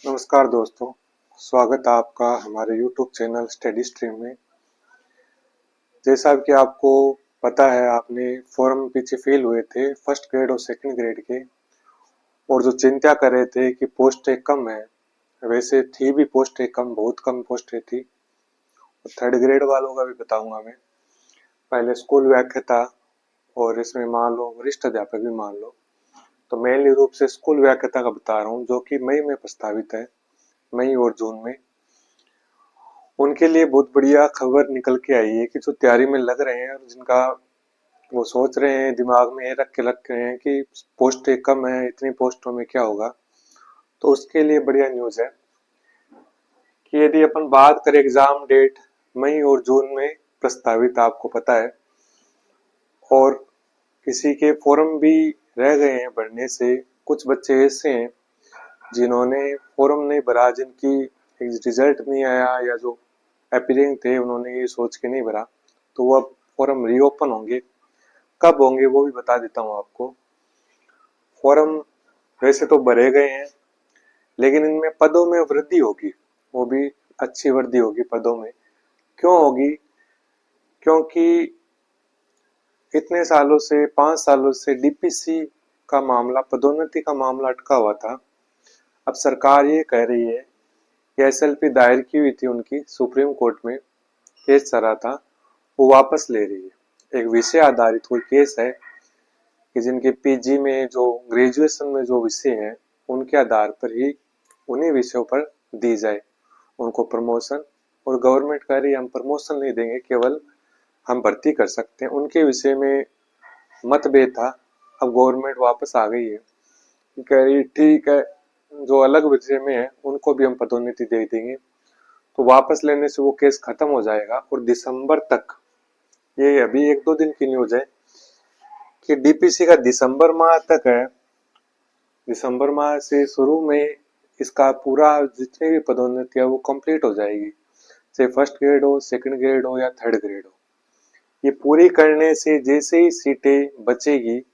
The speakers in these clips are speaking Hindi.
नमस्कार दोस्तों, स्वागत है आपका हमारे YouTube चैनल स्टडी स्ट्रीम में। जैसा कि आपको पता है, आपने फॉर्म पीछे फेल हुए थे फर्स्ट ग्रेड और सेकंड ग्रेड के, और जो चिंता कर रहे थे कि पोस्टें कम है। वैसे थी भी पोस्टें कम, बहुत कम पोस्टें थी। और थर्ड ग्रेड वालों का भी बताऊंगा मैं। पहले स्कूल व्याख्याता और इसमें मान लो वरिष्ठ अध्यापक भी मान लो, तो मेनली रूप से स्कूल व्याख्याता का बता रहा हूँ, जो कि मई में प्रस्तावित है, मई और जून में। उनके लिए बहुत बढ़िया खबर निकल के आई है कि जो तैयारी में लग रहे हैं और जिनका वो सोच रहे हैं, दिमाग में ये रख रहे हैं कि पोस्टें कम है, इतनी पोस्टों में क्या होगा, तो उसके लिए बढ़िया न्यूज है कि यदि अपन बात करें एग्जाम डेट मई और जून में प्रस्तावित, आपको पता है, और किसी के फॉर्म भी रह गए हैं भरने से। कुछ बच्चे ऐसे हैं जिन्होंने फॉर्म नहीं भरा, जिनकी रिजल्ट नहीं आया, या जो अपीयरिंग थे उन्होंने ये सोच के नहीं भरा, तो वो अब फॉर्म रीओपन होंगे। कब होंगे वो भी बता देता हूँ आपको। फॉर्म वैसे तो भरे गए हैं, लेकिन इनमें पदों में वृद्धि होगी, वो भी अच्छी वृद्धि होगी पदों में। क्यों होगी? क्योंकि इतने सालों से, 5 सालों से डीपीसी का मामला, पदोन्नति का मामला अटका हुआ था। अब सरकार ये कह रही है कि एसएलपी दायर की हुई थी उनकी, सुप्रीम कोर्ट में केस चल रहा था, वो वापस ले रही है। एक विषय आधारित कोई केस है कि जिनके पीजी में, जो ग्रेजुएशन में जो विषय हैं, उनके आधार पर ही उन्हीं विषयों पर दी जाए उनको प्रमोशन। और गवर्नमेंट कह रही है हम प्रमोशन नहीं देंगे, केवल हम भर्ती कर सकते हैं। उनके विषय में मतभेद था, अब गवर्नमेंट वापस आ गई है, कह रही ठीक है, जो अलग विषय में है उनको भी हम पदोन्नति दे देंगे। तो वापस लेने से वो केस खत्म हो जाएगा, और दिसंबर तक, ये अभी 1-2 दिन की न्यूज है कि डीपीसी का दिसंबर माह तक है, दिसंबर माह से शुरू में इसका पूरा जितनी भी पदोन्नति है वो कंप्लीट हो जाएगी, चाहे फर्स्ट ग्रेड हो, सेकंड ग्रेड हो या थर्ड ग्रेड हो। ये पूरी करने से जैसे ही सीटें बचेगी,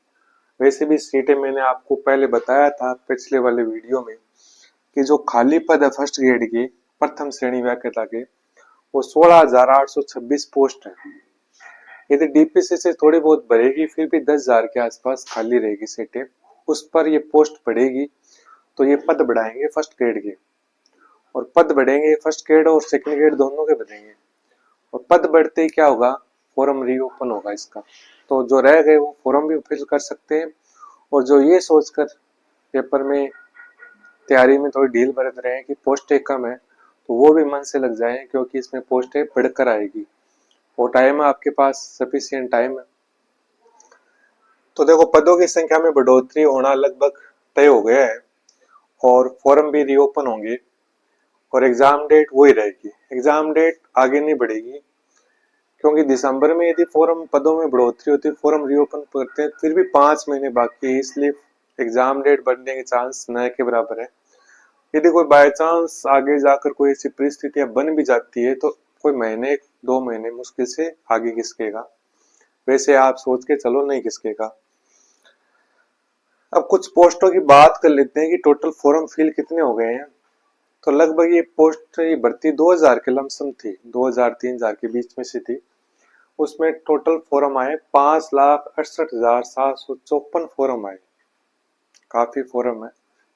वैसे भी सीटें मैंने आपको पहले बताया था पिछले वाले वीडियो में कि जो खाली पद है फर्स्ट ग्रेड के प्रथम श्रेणी व्याख्याता के, वो 16,826 पोस्ट है। यदि डीपीसी से थोड़ी बहुत बढ़ेगी, फिर भी 10,000 के आसपास खाली रहेगी सीटें, उस पर ये पोस्ट बढ़ेगी, तो ये पद बढ़ाएंगे फर्स्ट ग्रेड के। और पद बढ़ेंगे, फर्स्ट ग्रेड और सेकंड ग्रेड दोनों के बढ़ेंगे। और पद बढ़ते ही क्या होगा? फॉर्म रीओपन होगा इसका। तो जो रह गए वो फॉर्म भी फिल कर सकते हैं, और जो ये सोचकर पेपर में तैयारी में थोड़ी ढील बरत रहे हैं कि पोस्टें कम है, तो वो भी मन से लग जाए, क्योंकि इसमें पोस्टें बढ़कर आएगी और टाइम है आपके पास, सफिशिएंट टाइम है। तो देखो, पदों की संख्या में बढ़ोतरी होना लगभग तय हो गया है, और फॉर्म भी रीओपन होंगे, और एग्जाम डेट वही रहेगी। एग्जाम डेट आगे नहीं बढ़ेगी, क्योंकि दिसंबर में यदि फॉर्म पदों में बढ़ोतरी होती है, फॉर्म रीओपन करते हैं, फिर भी 5 महीने बाकी है, इसलिए एग्जाम डेट बढ़ने के चांस न के बराबर है। यदि कोई बाय चांस आगे जाकर कोई ऐसी परिस्थितियां बन भी जाती है, तो कोई महीने 2 महीने मुश्किल से आगे खिसकेगा। वैसे आप सोच के चलो, नहीं खिसकेगा। अब कुछ पोस्टों की बात कर लेते हैं कि टोटल फॉर्म फिल कितने हो गए हैं। तो लगभग ये पोस्ट, ये भर्ती 2000 के लमसम थी, 2000-3000 के बीच में से थी। उसमें टोटल फॉर्म आए 5,68,754 फॉर्म आए। काफी फॉर्म है,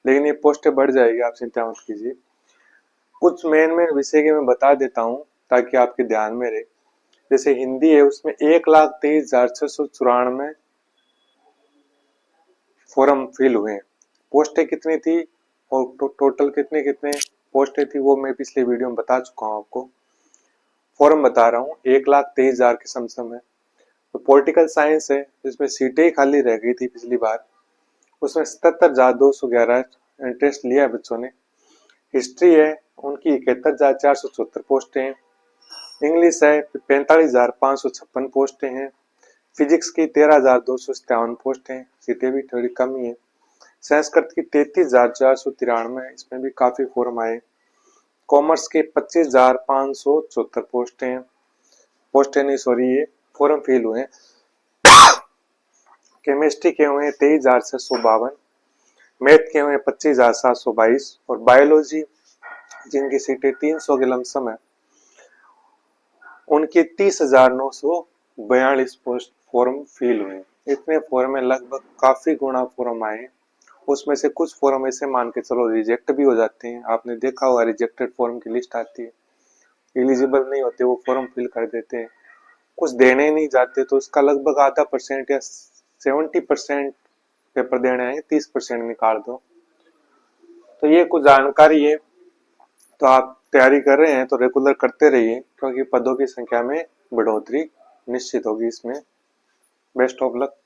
लेकिन ये पोस्टें बढ़ जाएगी, आप चिंता मत कीजिए। कुछ मेन मेन विषय के मैं बता देता हूँ ताकि आपके ध्यान में रहे। जैसे हिंदी है, उसमें 1,23,694 फॉर्म फिल हुए हैं। पोस्टें कितनी थी और टोटल कितने कितने पोस्टें थी, वो मैं पिछले वीडियो में बता चुका हूँ आपको। फॉर्म बता रहा हूँ, 1,23,000 के समसम है। तो पॉलिटिकल साइंस है, जिसमें सीटें खाली रह गई थी पिछली बार, उसमें 77,211 इंटरेस्ट लिया है बच्चों ने। हिस्ट्री है, उनकी 71,474 पोस्टें हैं। इंग्लिश है, 45,556 पोस्टें हैं। फिजिक्स की 13,257 पोस्टें हैं, सीटें भी थोड़ी कम ही है। संस्कृत की 33,493, इसमें भी काफी फॉर्म आए। कॉमर्स के 25,574 पोस्टें हैं, पोस्टें नहीं सॉरी, ये फॉर्म फिल हुए हैं। केमिस्ट्री के हुए 23,652, मैथ के हुए 25,722 और बायोलॉजी जिनकी सीटें 300 के लमसम है उनके 30,942 पोस्ट फॉर्म फिल हुए। इतने फॉर्म में लगभग काफी गुना फॉर्म आए। उसमें से कुछ फॉर्म ऐसे मान के चलो रिजेक्ट भी हो जाते हैं, आपने देखा होगा रिजेक्टेड फॉर्म की लिस्ट आती है, एलिजिबल नहीं होते वो फॉर्म फिल कर देते हैं, कुछ देने नहीं जाते, तो उसका लगभग आधा परसेंट या 70% पेपर देने हैं, 30% निकाल दो। तो ये कुछ जानकारी है। तो आप तैयारी कर रहे हैं तो रेगुलर करते रहिए, क्योंकि पदों की संख्या में बढ़ोतरी निश्चित होगी इसमें। Best of luck.